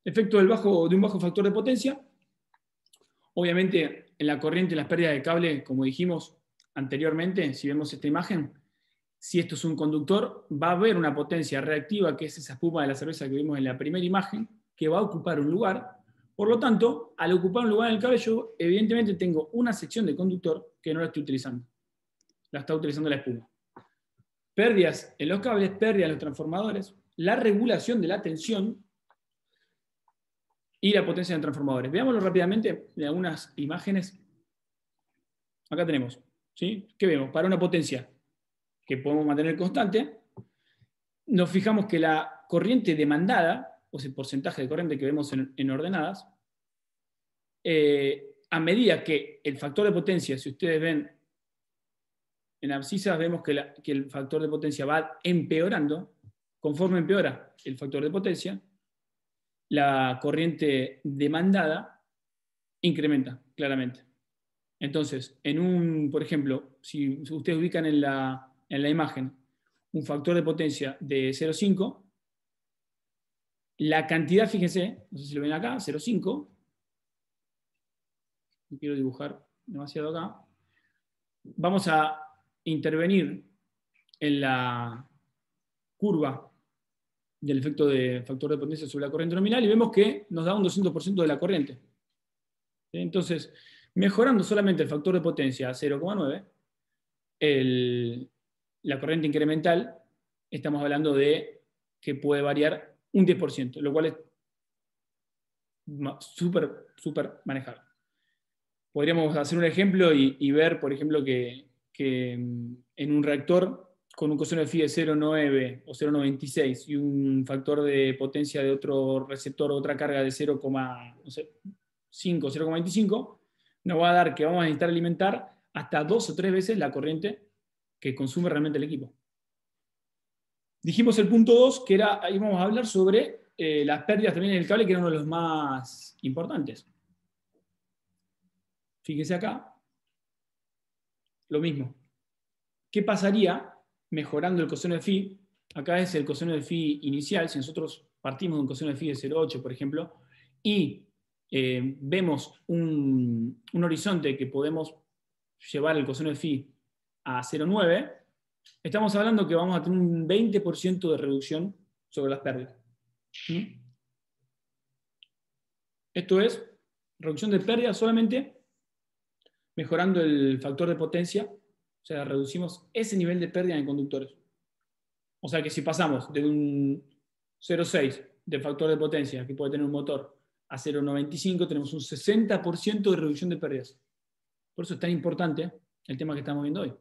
Efecto de un bajo factor de potencia. Obviamente, en la corriente, las pérdidas de cable, como dijimos anteriormente, si vemos esta imagen, si esto es un conductor, va a haber una potencia reactiva, que es esa espuma de la cerveza que vimos en la primera imagen, que va a ocupar un lugar. Por lo tanto, al ocupar un lugar en el cable, yo evidentemente tengo una sección de conductor que no la estoy utilizando. La está utilizando la espuma. Pérdidas en los cables, pérdidas en los transformadores, la regulación de la tensión y la potencia de los transformadores. Veámoslo rápidamente en algunas imágenes. Acá tenemos, ¿sí? ¿Qué vemos? Para una potencia que podemos mantener constante, nos fijamos que la corriente demandada, o ese porcentaje de corriente que vemos en ordenadas, a medida que el factor de potencia, si ustedes ven en abscisas, vemos que el factor de potencia va empeorando. Conforme empeora el factor de potencia, la corriente demandada incrementa claramente. Entonces, por ejemplo, si ustedes ubican en la imagen un factor de potencia de 0,5, la cantidad, fíjense, no sé si lo ven acá, 0,5, no quiero dibujar demasiado acá, vamos a intervenir en la curva del efecto de factor de potencia sobre la corriente nominal y vemos que nos da un 200% de la corriente. Entonces, mejorando solamente el factor de potencia a 0,9, la corriente incremental, estamos hablando de que puede variar un 10%, lo cual es súper manejable. Podríamos hacer un ejemplo y ver, por ejemplo, que en un reactor con un coseno de phi de 0,9 o 0,96 y un factor de potencia de otro receptor o otra carga de 0,5 o 0,25, nos va a dar que vamos a necesitar alimentar hasta 2 o 3 veces la corriente que consume realmente el equipo. Dijimos el punto 2, que era, ahí vamos a hablar sobre las pérdidas también en el cable, que era uno de los más importantes. Fíjense acá, lo mismo. ¿Qué pasaría mejorando el coseno de phi? Acá es el coseno de phi inicial. Si nosotros partimos de un coseno de phi de 0,8, por ejemplo, y vemos un horizonte que podemos llevar el coseno de phi a 0,9, estamos hablando que vamos a tener un 20% de reducción sobre las pérdidas. Esto es reducción de pérdidas solamente mejorando el factor de potencia. O sea, reducimos ese nivel de pérdida en conductores. O sea que si pasamos de un 0,6 de factor de potencia que puede tener un motor a 0,95, tenemos un 60% de reducción de pérdidas. Por eso es tan importante el tema que estamos viendo hoy.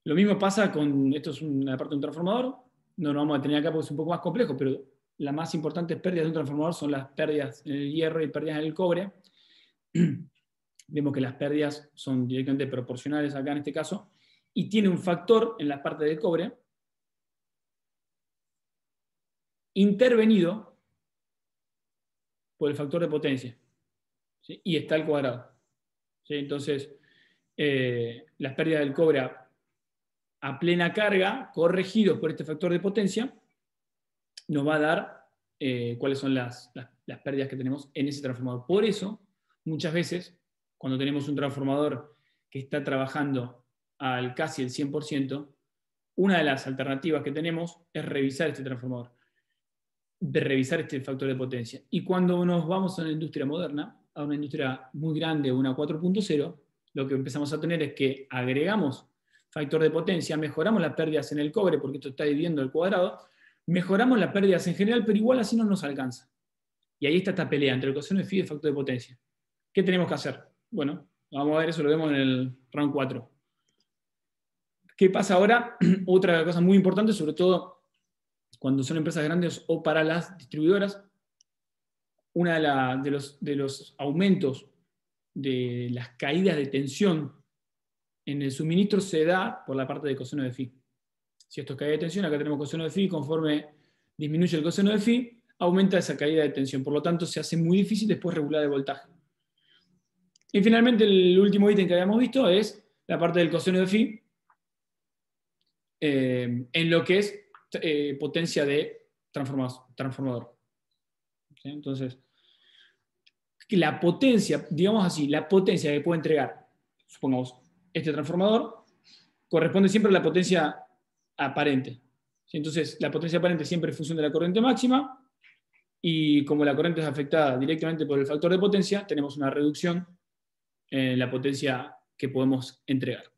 Lo mismo pasa con, esto es una parte de un transformador, no lo vamos a tener acá porque es un poco más complejo, pero las más importantes pérdidas de un transformador son las pérdidas en el hierro y pérdidas en el cobre. Vemos que las pérdidas son directamente proporcionales acá en este caso, y tiene un factor en la parte de cobre intervenido por el factor de potencia, ¿sí? Y está al cuadrado, ¿sí? Entonces, las pérdidas del cobre a plena carga, corregidos por este factor de potencia, nos va a dar cuáles son las pérdidas que tenemos en ese transformador. Por eso, muchas veces, cuando tenemos un transformador que está trabajando al casi el 100%, una de las alternativas que tenemos es revisar este transformador, de revisar este factor de potencia. Y cuando nos vamos a una industria moderna, a una industria muy grande, una 4.0, lo que empezamos a tener es que agregamos factor de potencia, mejoramos las pérdidas en el cobre, porque esto está dividiendo el cuadrado, mejoramos las pérdidas en general, pero igual así no nos alcanza. Y ahí está esta pelea entre el coseno de phi y el factor de potencia. ¿Qué tenemos que hacer? Bueno, vamos a ver eso, lo vemos en el round 4. ¿Qué pasa ahora? Otra cosa muy importante, sobre todo cuando son empresas grandes o para las distribuidoras, una de los aumentos de las caídas de tensión en el suministro se da por la parte de coseno de phi. Si esto es caída de tensión, acá tenemos coseno de phi, conforme disminuye el coseno de phi, aumenta esa caída de tensión. Por lo tanto, se hace muy difícil después regular el voltaje. Y finalmente, el último ítem que habíamos visto es la parte del coseno de phi en lo que es potencia de transformador. ¿sí? Entonces, la potencia, digamos así, la potencia que puede entregar, supongamos, este transformador, corresponde siempre a la potencia aparente. ¿Sí? Entonces, la potencia aparente siempre es función de la corriente máxima, y como la corriente es afectada directamente por el factor de potencia, tenemos una reducción en la potencia que podemos entregar.